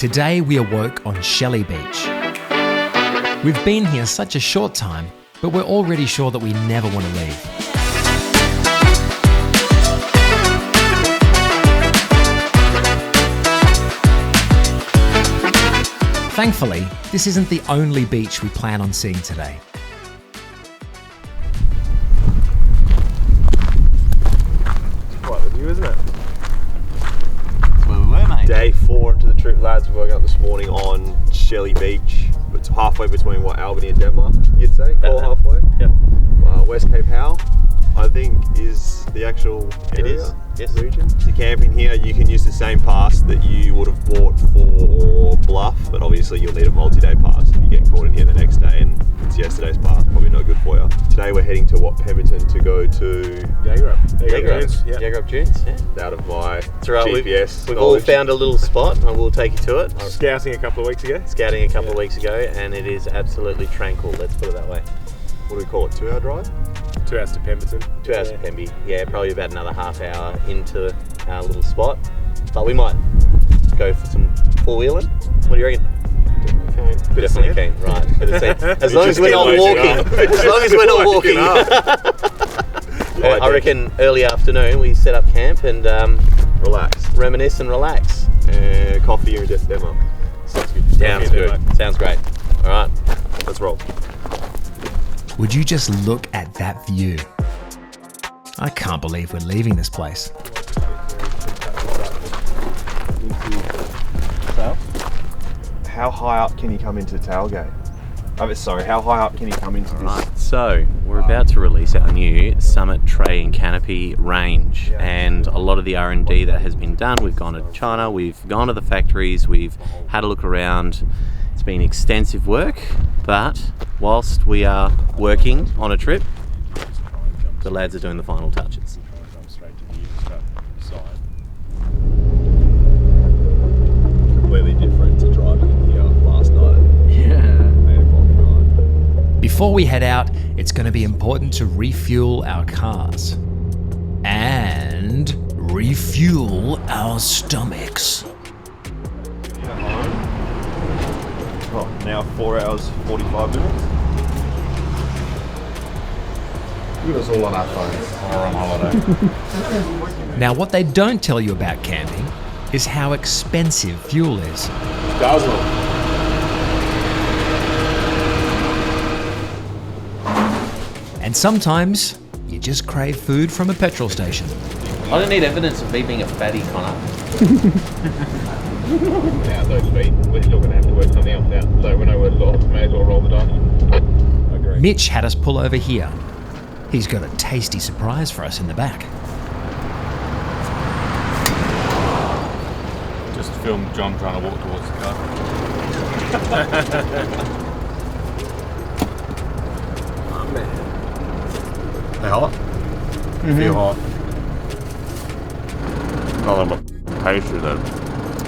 Today we awoke on Shelly Beach. We've been here such a short time, but we're already sure that we never want to leave. Thankfully, this isn't the only beach we plan on seeing today. Quite the view, isn't it? That's where we were, mate. Day 4 into the trip, lads. We woke up this morning on Shelly Beach. It's halfway between Albany and Denmark, you'd say? Or halfway? Yep. West Cape Howe, I think, is the actual area. It is, yes. Region. To camp in here, you can use the same pass that you would have bought for Bluff, but obviously you'll need a multi-day pass if you get caught in here the next day, and it's yesterday's pass, probably no good for you. Today we're heading to Pemberton to go to Yeagarup Dunes. Yeah. Yeagarup Dunes, yeah. Out of my right, GPS We've all found a little spot, and we'll take you to it. Scouting a couple of weeks ago, and it is absolutely tranquil, let's put it that way. What do we call it, 2 hour drive? 2 hours to Pemberton. 2 hours to Pemby, yeah, probably about another half hour into our little spot. But we might go for some four-wheeling. What do you reckon? Definitely keen, right. As long as we're not walking. I reckon early afternoon we set up camp and reminisce and relax. Coffee in Denmark. Sounds good. Sounds great. All right, let's roll. Would you just look at that view? I can't believe we're leaving this place. How high up can you come into the tailgate? How high up can you come into this? Right, so we're about to release our new Summit Tray and Canopy range, and a lot of the R&D that has been done. We've gone to China, we've gone to the factories, we've had a look around. It's been extensive work, but whilst we are working on a trip, the lads are doing the final touches. Completely different to driving in here last night. Yeah. 8 o'clock at night. Before we head out, it's going to be important to refuel our cars. And refuel our stomachs. Oh, now 4 hours, 45 minutes. Look at us all on our phones while we're on holiday. Now, what they don't tell you about camping is how expensive fuel is. Dazzle. And sometimes you just crave food from a petrol station. I don't need evidence of me being a fatty, Connor. Yeah, those feet. We're still going to have to work something else out. So we know where to go. May as well roll the dice. Agree. Mitch had us pull over here. He's got a tasty surprise for us in the back. Just film John trying to walk towards the car. Oh man. They hot? Feel hot. Not a pastry though.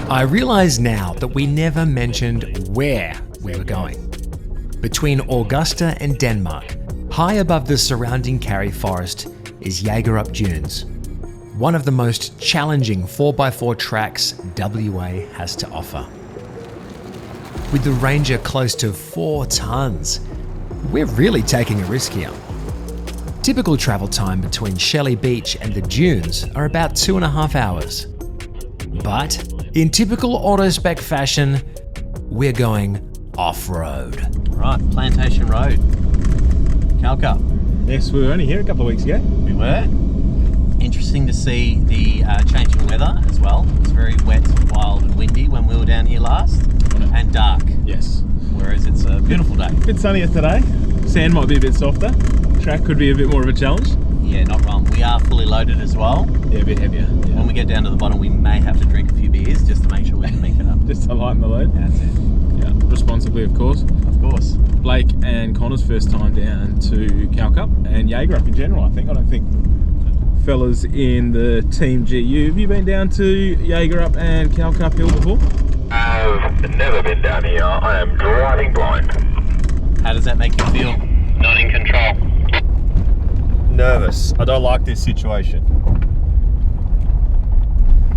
I realise now that we never mentioned where we were going. Between Augusta and Denmark, high above the surrounding Karri Forest, is Yeagarup Dunes, one of the most challenging 4x4 tracks WA has to offer. With the Ranger close to 4 tonnes, we're really taking a risk here. Typical travel time between Shelly Beach and the dunes are about 2.5 hours. But in typical auto-spec fashion, we're going off-road. Right, Plantation Road, Calcup. Yes, we were only here a couple of weeks ago. We were. Interesting to see the changing weather as well. It was very wet, wild and windy when we were down here last, and dark. Yes. Whereas it's a beautiful day. A bit sunnier today. Sand might be a bit softer. Track could be a bit more of a challenge. Yeah, not wrong. We are fully loaded as well. Yeah, a bit heavier. Yeah. When we get down to the bottom, we may have to drink a few beers just to make sure we can make it up. Just to lighten the load. That's it. Yeah, responsibly, of course. Of course. Blake and Connor's first time down to Calcup and Yeagarup in general, I think. I don't think fellas in the Team GU, have you been down to Yeagarup and Calcup Hill before? I've never been down here. I am driving blind. How does that make you feel? Not in control. Nervous. I don't like this situation.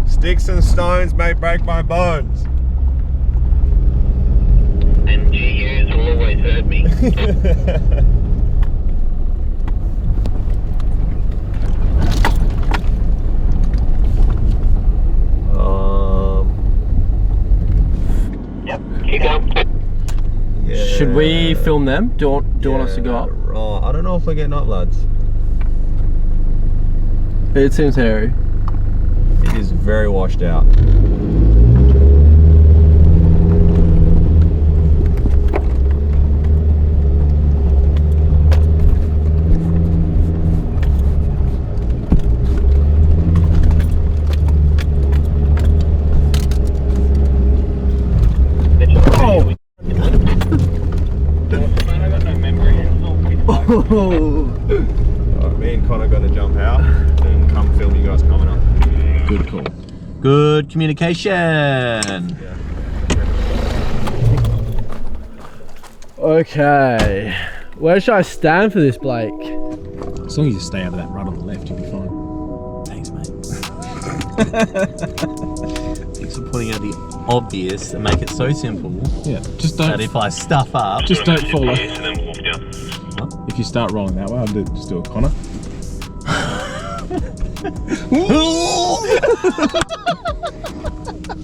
Sticks and stones may break my bones. always heard me. Yep, keep going. Yeah. Should we film them? Do you want us to go up? Oh, I don't know if we're getting up, lads. It seems hairy. It is very washed out. Alright, me and Connor gonna jump out and come film you guys coming up. Good call. Good communication. Okay. Where should I stand for this, Blake? As long as you stay out of that rut on the left, you'll be fine. Thanks, mate. Thanks for pointing out the obvious and make it so simple Yeah, just don't. that if I stuff up, Just don't follow. And then we'll walk down. If you start rolling that way, I'll just do a Connor.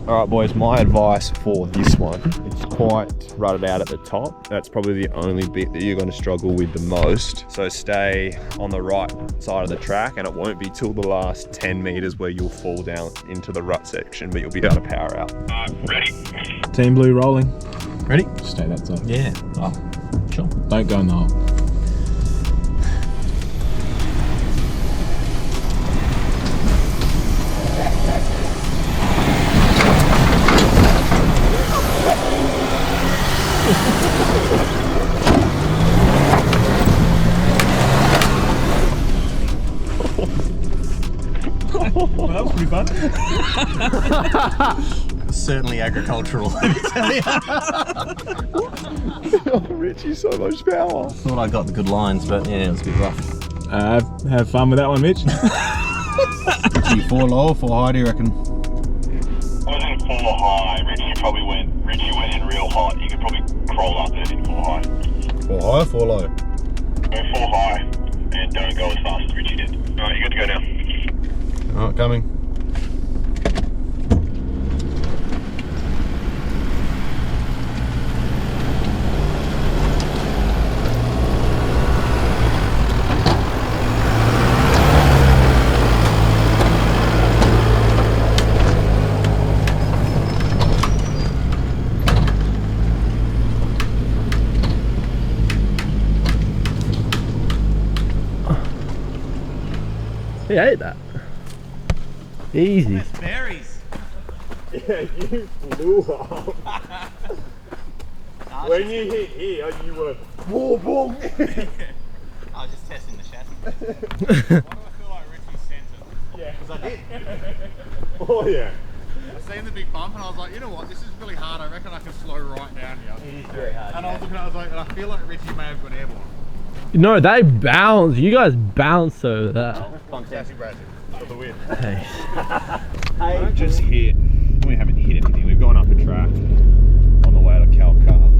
Alright boys, my advice for this one, it's quite rutted out at the top. That's probably the only bit that you're going to struggle with the most. So stay on the right side of the track, and it won't be till the last 10 meters where you'll fall down into the rut section, but you'll be able to power out. Ready? Team Blue rolling. ready? Just stay that side. Yeah. Oh, sure. Don't go in the hole. Well, that was pretty fun. Certainly agricultural, let me tell you. Oh, Richie, so much power. Thought I got the good lines, but yeah, it was a bit rough. Have fun with that one, Mitch. Richie, 4 low or 4 high, do you reckon? I was in 4 high. Richie went in real hot. You could probably crawl up it in 4 high. 4 high or 4 low? Go 4 high and don't go as fast as Richie did. Alright, you're good to go now. Alright, coming. He ate that. Easy. Berries. Yeah, you flew up. When you hit here, you were boom, boom. I was just testing the chassis. Why do I feel like Richie sent it? Yeah. Because I did. Oh yeah. I seen the big bump and I was like, you know what, this is really hard. I reckon I can slow right down here. It is very hard. And I was looking, I was like, and I feel like Richie may have gone airborne. No, they bounce. You guys bounce over that. Sassy Brad for the win. Hey. We've just hit, we haven't hit anything, we've gone up a track on the way to Calcutta.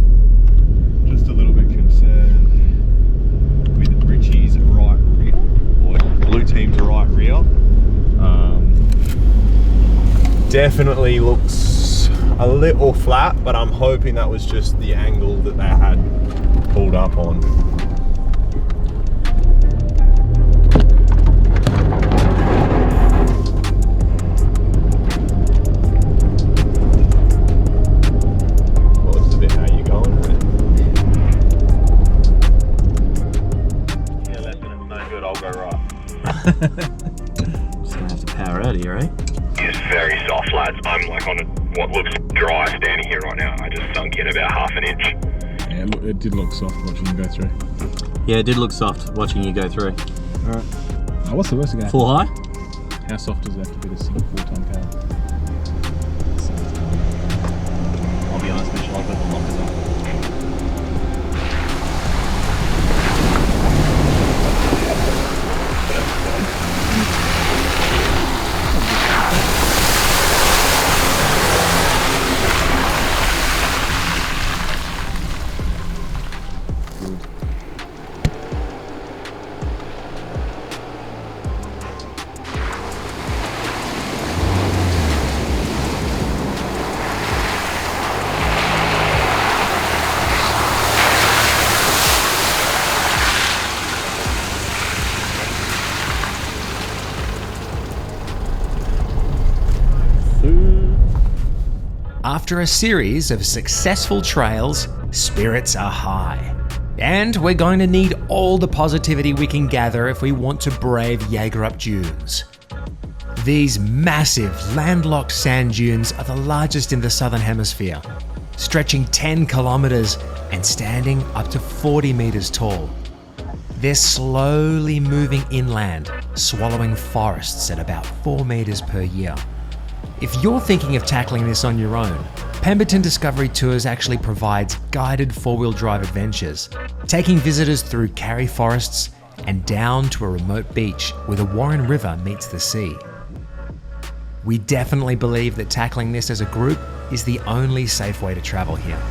Just a little bit concerned with Richie's right rear, or blue team's right rear. Definitely looks a little flat, but I'm hoping that was just the angle that they had pulled up on. Just gonna have to power out here, eh? It's very soft, lads. I'm like on what looks dry standing here right now. I just sunk in about half an inch. Yeah, it did look soft watching you go through. Yeah, it did look soft watching you go through. Alright. Oh, what's the worst thing? 4 high? How soft does it have to be to sink a 4-ton car? I'll be honest, Mitchell, I've got the lockers on. After a series of successful trails, spirits are high. And we're going to need all the positivity we can gather if we want to brave Yeagarup Dunes. These massive landlocked sand dunes are the largest in the southern hemisphere, stretching 10 kilometers and standing up to 40 meters tall. They're slowly moving inland, swallowing forests at about 4 meters per year. If you're thinking of tackling this on your own, Pemberton Discovery Tours actually provides guided four-wheel drive adventures, taking visitors through Karri forests and down to a remote beach where the Warren River meets the sea. We definitely believe that tackling this as a group is the only safe way to travel here.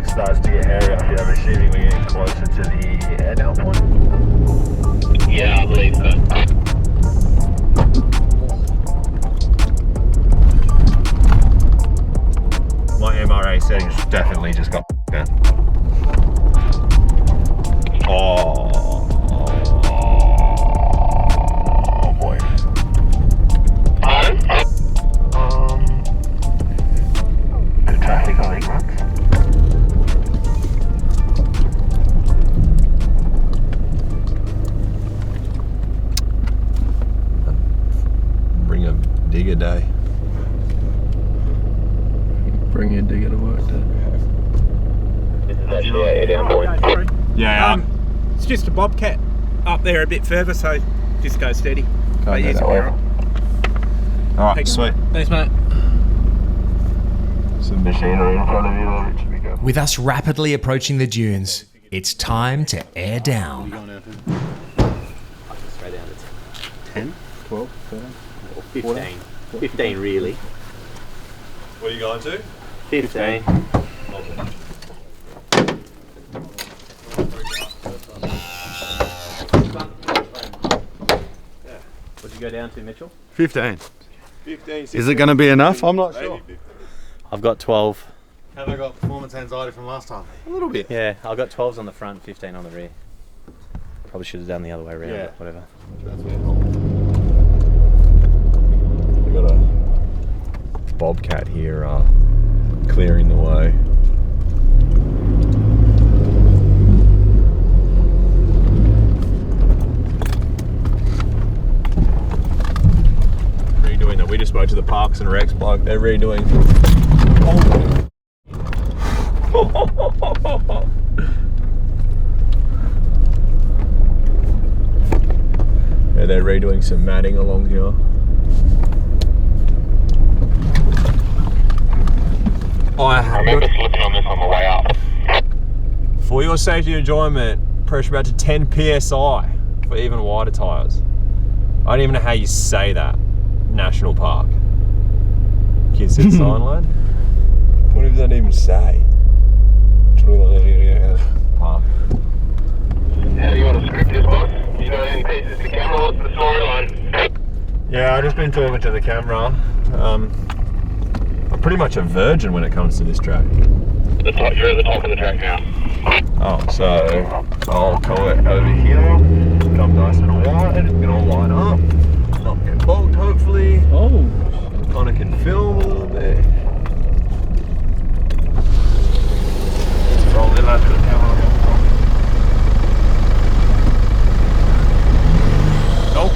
Starts to get hairy up here. I'm assuming we're getting closer to the air down point. Yeah, I believe so. My MRA settings definitely just got down. Oh boy. Good traffic on it, runs. Digger day. Bring your digger to work, dude. This is actually an air down point. Yeah. It's just a bobcat up there a bit further, so just go steady. Go use that it way. where- Alright, sweet. Thanks, mate. Some machinery in front of you there, Rich. We go. With us rapidly approaching the dunes, it's time to air down. Straight down to 10, 12, 13. 15. 15 really. What are you going to? 15. What'd you go down to, Mitchell? 15. 15, Is it going to be enough? I'm not sure. I've got 12. Have I got performance anxiety from last time? A little bit. Yeah, I've got 12s on the front, 15 on the rear. Probably should have done the other way around, Yeah. but whatever. We got a bobcat here clearing the way. Redoing that. We just spoke to the Parks and Recs bloke. They're redoing. Yeah, they're redoing some matting along here. I remember slipping on this on the way up. For your safety and enjoyment, pressure about to 10 psi for even wider tyres. I don't even know how you say that. National Park. Kids sit sign line. What does that even say? Park. How do you want to script this, boss? You got any pieces to camera? What's the storyline? Yeah, I've just been talking to the camera. I'm pretty much a virgin when it comes to this track. You're at the top of the track now. Oh, so I'll call it over here. Come nice and wide. It's gonna line up. Not get bogged, hopefully. Oh. Kind of can film a little bit. Roll in after the camera. Nope.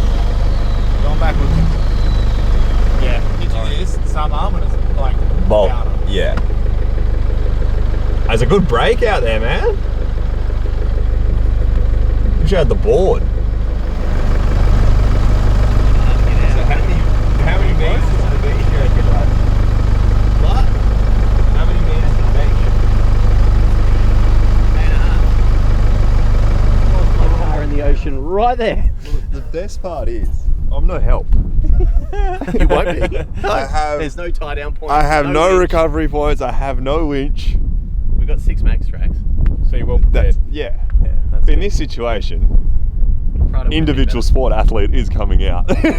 Going backwards. Yeah. Picture this, some arm and it's like Bolt. counter. Yeah. There's a good break out there, man. Wish I had the board. So how many meters to the beach you reckon, lad? What? How many meters to the beach? 8.5. Car in the ocean right there. Well, the best part is, I'm no help. You won't be. There's no tie down point. I have no winch. recovery points. I have no winch. We've got 6 max tracks. So you're well prepared. Yeah. That's In good. this situation, Try to individual sport athlete is coming out. remember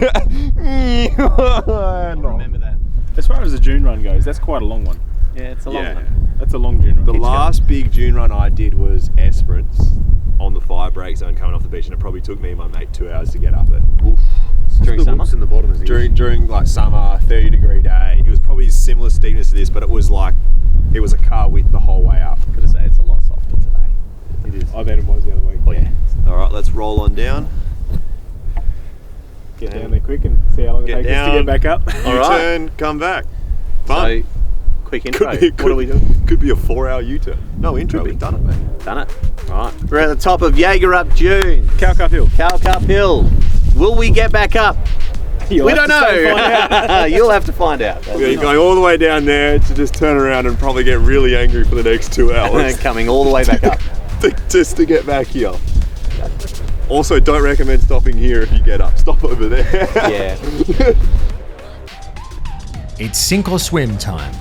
that. As far as the June run goes, that's quite a long one. Yeah, it's a long Yeah. one. That's a long June run. The last big June run I did was Esperance on the fire break zone coming off the beach, and it probably took me and my mate 2 hours to get up it. During summer? In the bottom of during like summer, 30-degree day. It was probably similar steepness to this, but it was like it was a car width the whole way up. Gotta say, it's a lot softer today. It is. I bet it was the other week. Oh yeah. All right, let's roll on down. Get down there quick and see how long it Get takes us to down. get back up. All right. U-turn, come back. Fun. So, quick intro. Could be, What are we doing? Could be a 4-hour U-turn. No intro, Could be. we've done it, mate. Done it. Right. We're at the top of Yeagarup Dunes. Calcup Hill. Calcup Hill. Will we get back up? You'll we have don't to stay and find out. know. You'll have to find out. We're going all the way down there to just turn around and probably get really angry for the next 2 hours. Coming all the way back up. Just to get back here. Also, don't recommend stopping here if you get up. Stop over there. Yeah. It's sink or swim time.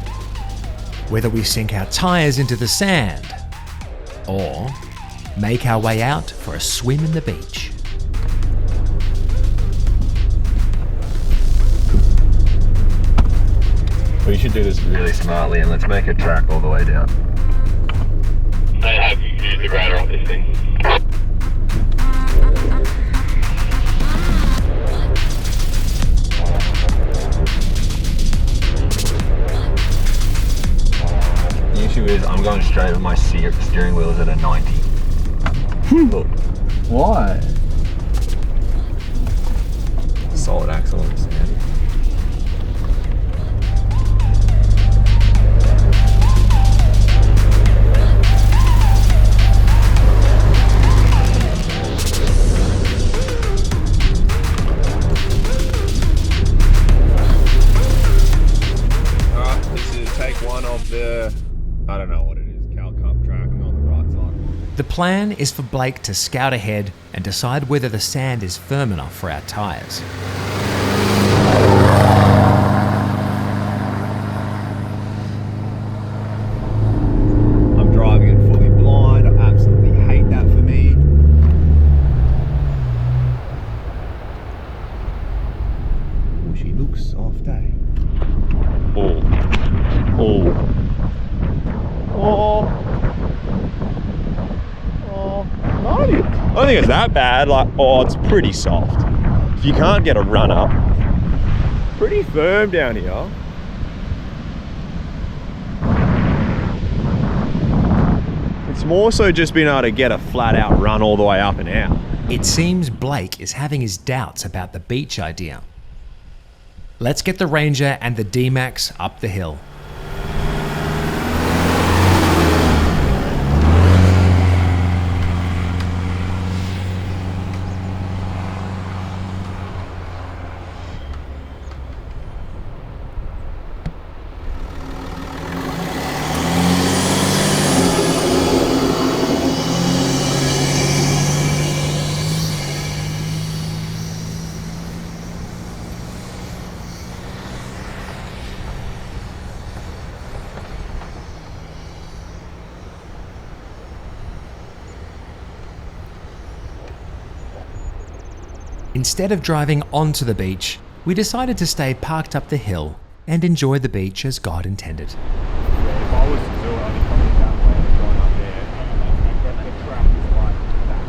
Whether we sink our tyres into the sand or make our way out for a swim in the beach. We should do this really smartly and let's make a track all the way down. They have used the grader on this thing. The issue is I'm going straight with my steering wheel is at a 90. Look, Why? solid axle on the sand. Alright, this is take one of the, I don't know what it is, Cal Cup track. I'm on the right side. The plan is for Blake to scout ahead and decide whether the sand is firm enough for our tyres. I'm driving it fully blind. I absolutely hate that for me. Oh, she looks soft, eh? Oh. Oh. Oh. I don't think it's that bad. Like, oh, it's pretty soft. If you can't get a run up, pretty firm down here. It's more so just being able to get a flat out run all the way up and out. It seems Blake is having his doubts about the beach idea. Let's get the Ranger and the D-Max up the hill. Instead of driving onto the beach, we decided to stay parked up the hill and enjoy the beach as God intended. If I was to do it, I'd be coming that way and going up there. The track is like that.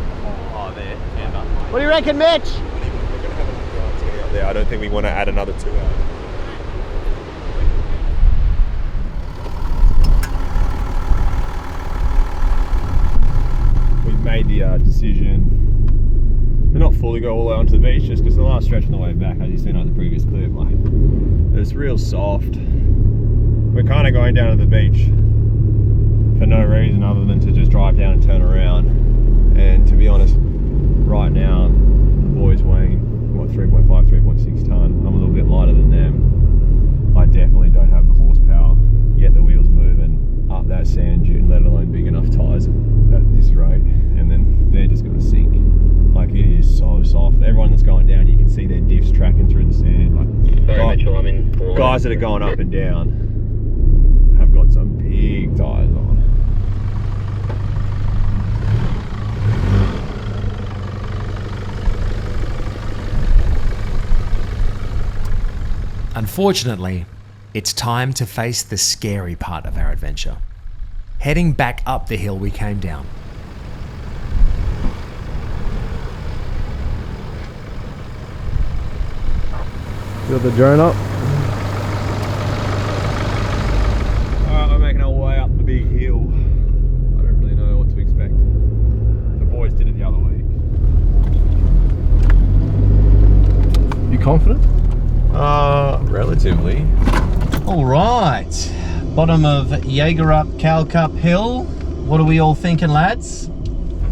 Oh, there. Yeah. What do you reckon, Mitch? We're going to have enough yards getting up there. I don't think we want to add another 2 hours. We've made the decision to not fully go all the way onto the beach, just because the last stretch on the way back, as you seen on the previous clip, like, it's real soft. We're kind of going down to the beach for no reason other than to just drive down and turn around. And to be honest, right now, the boys weighing, what, 3.5, 3.6 ton. I'm a little bit lighter than them. I definitely don't have the horsepower yet the wheels moving up that sand dune, let alone big enough tyres at this rate. And then they're just going to sink. Like, it is so soft. Everyone that's going down, you can see their diffs tracking through the sand. Like, guys that are going up and down have got some big tyres on. Unfortunately, it's time to face the scary part of our adventure. Heading back up the hill we came down. Got the drone up. Alright, we're making our way up the big hill. I don't really know what to expect. The boys did it the other week. You confident? Relatively. All right. Bottom of Yeagarup Cup Hill. What are we all thinking, lads?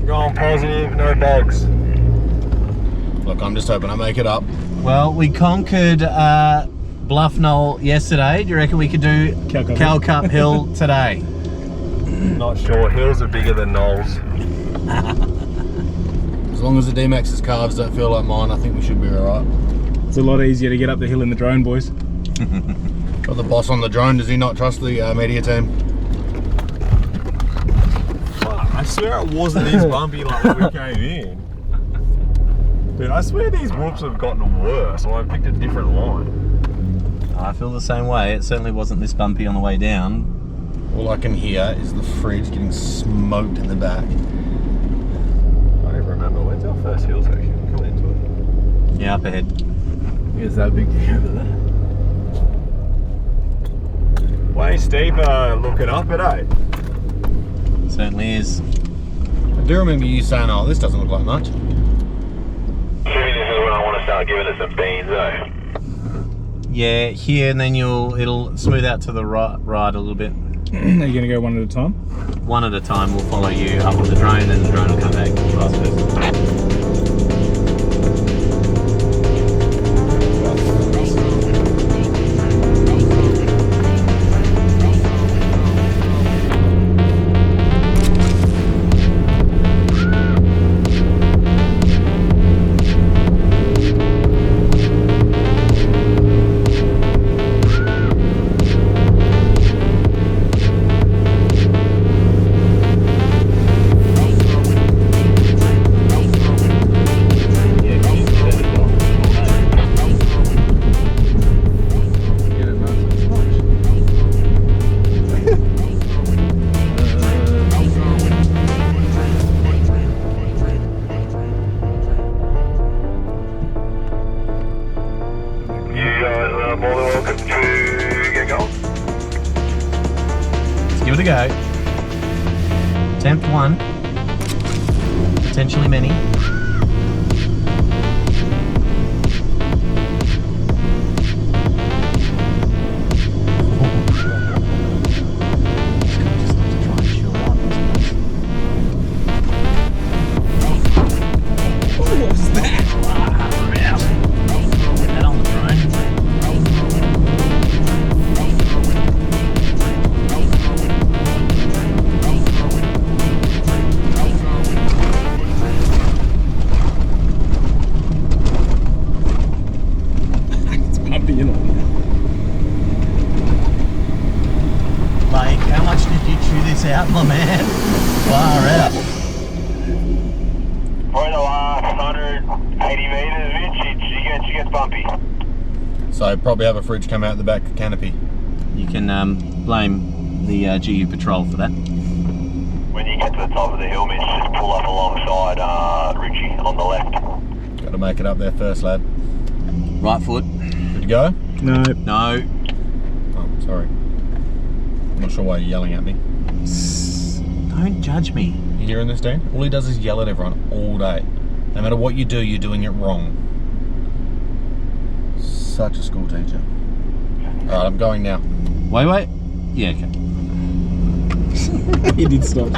Going positive, no bogs. Look, I'm just hoping I make it up. Well, we conquered Bluff Knoll yesterday. Do you reckon we could do Cal Cup Hill today? Not sure. Hills are bigger than knolls. As long as the D-Max's calves don't feel like mine, I think we should be alright. It's a lot easier to get up the hill in the drone, boys. Got the boss on the drone, does he not trust the media team? I swear it wasn't this bumpy like when we came in. Dude, I swear these whoops have gotten worse, or I picked a different line. I feel the same way. It certainly wasn't this bumpy on the way down. All I can hear is the fridge getting smoked in the back. I don't even remember. When's our first hill section? We're coming into it. Yeah, up ahead. Is that big thing over there? Way steeper looking up at 8. Certainly is. I do remember you saying, oh, this doesn't look like much. This is when I want to start giving it some beans, though. Yeah, here, and then it'll smooth out to the right a little bit. Are you going to go one at a time? One at a time. We'll follow you up with the drone, and the drone will come back. Vice versa. Give it a go. Attempt 1. Potentially many. Out, my man. Far out. For the last 180 meters, Vince, she gets bumpy. So probably have a fridge come out the back of Canopy. You can blame the GU Patrol for that. When you get to the top of the hill, Mitch, just pull up alongside Richie on the left. Got to make it up there first, lad. Right foot. Good to go? No. No. Oh, sorry. I'm not sure why you're yelling at me. Don't judge me. You hearing this, Dan? All he does is yell at everyone all day. No matter what you do, you're doing it wrong. Such a school teacher. Alright, I'm going now. Wait. Yeah, okay. He did stop.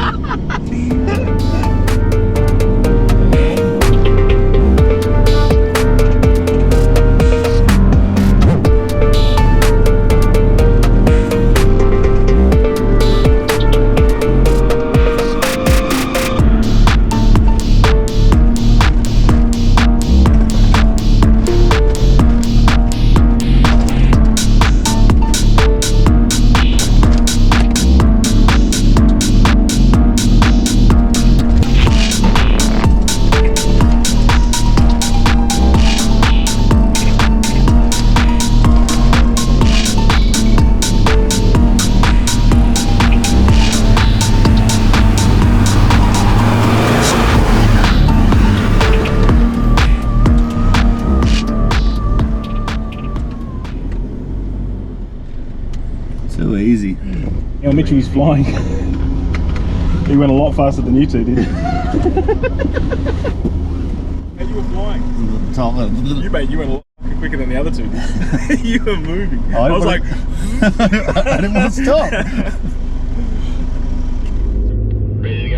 Too easy. Yeah, Mitchie was flying. He went a lot faster than you two did. And you were flying. You went a lot quicker than the other two did. You were moving. I was like... I didn't want to stop. Ready to go.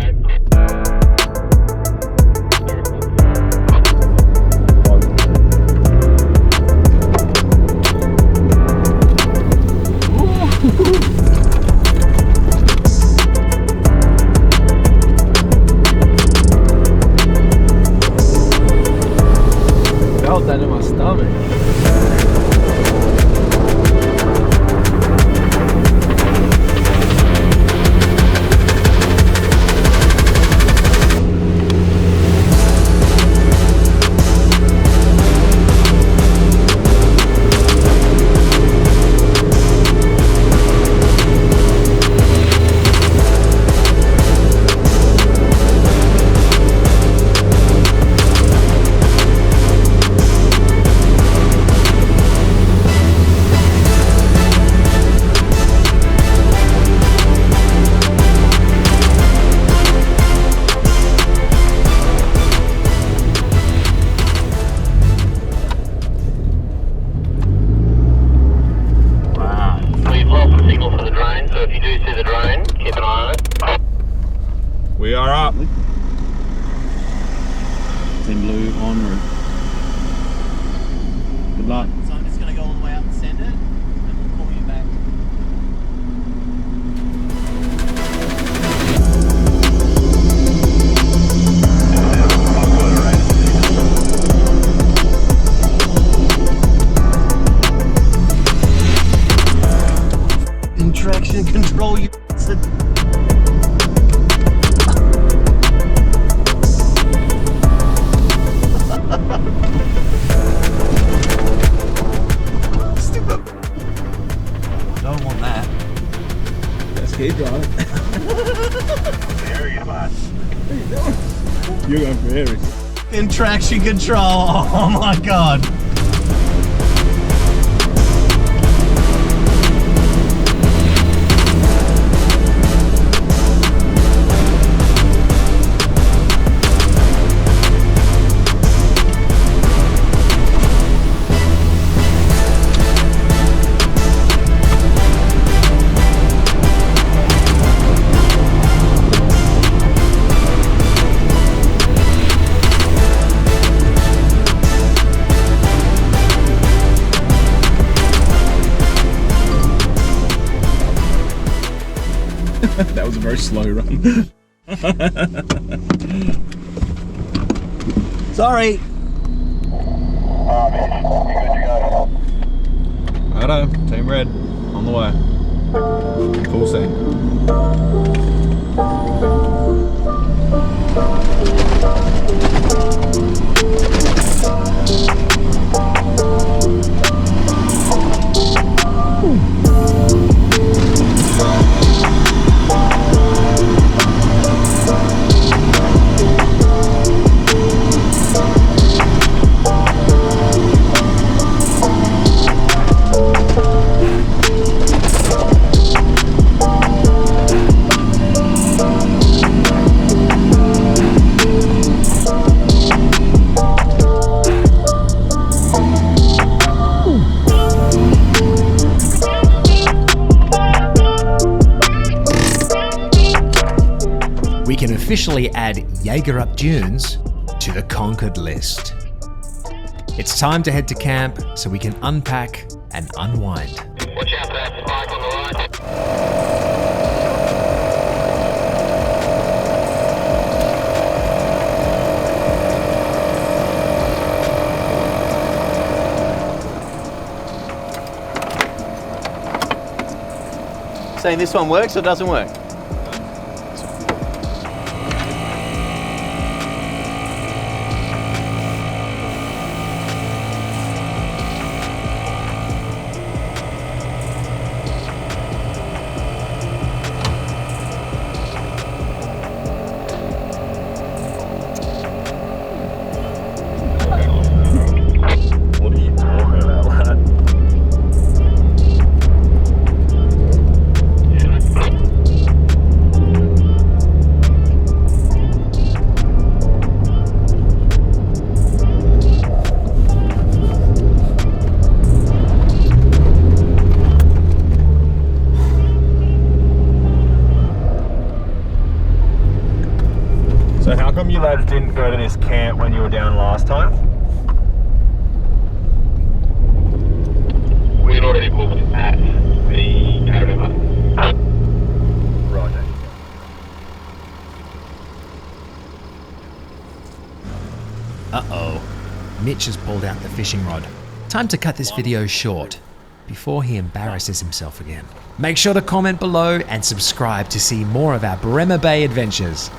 Felt that in my stomach. We've lost the signal for the drone, so if you do see the drone, keep an eye on it. We are up. Team Blue en route. Good luck. So I'm just going to go all the way up and send it, and we'll call you back. Traction control, you bastard. Stupid. Don't want that. Let's keep driving. There you go. You're going for Aries. In traction control. Oh my god. That was a very slow run. Sorry. Mitch, you good to go? Righto, Team Red, on the way. Full scene. can officially add Yeagarup Dunes to the conquered list. It's time to head to camp so we can unpack and unwind. Watch out for that spike on the right. Saying this one works or doesn't work? What are you talking about, lad? So how come you lads didn't go to this camp when you were down last time? We'd already booked at the Canopy. Right. Uh-oh. Mitch has pulled out the fishing rod. Time to cut this video short before he embarrasses himself again. Make sure to comment below and subscribe to see more of our Bremer Bay adventures.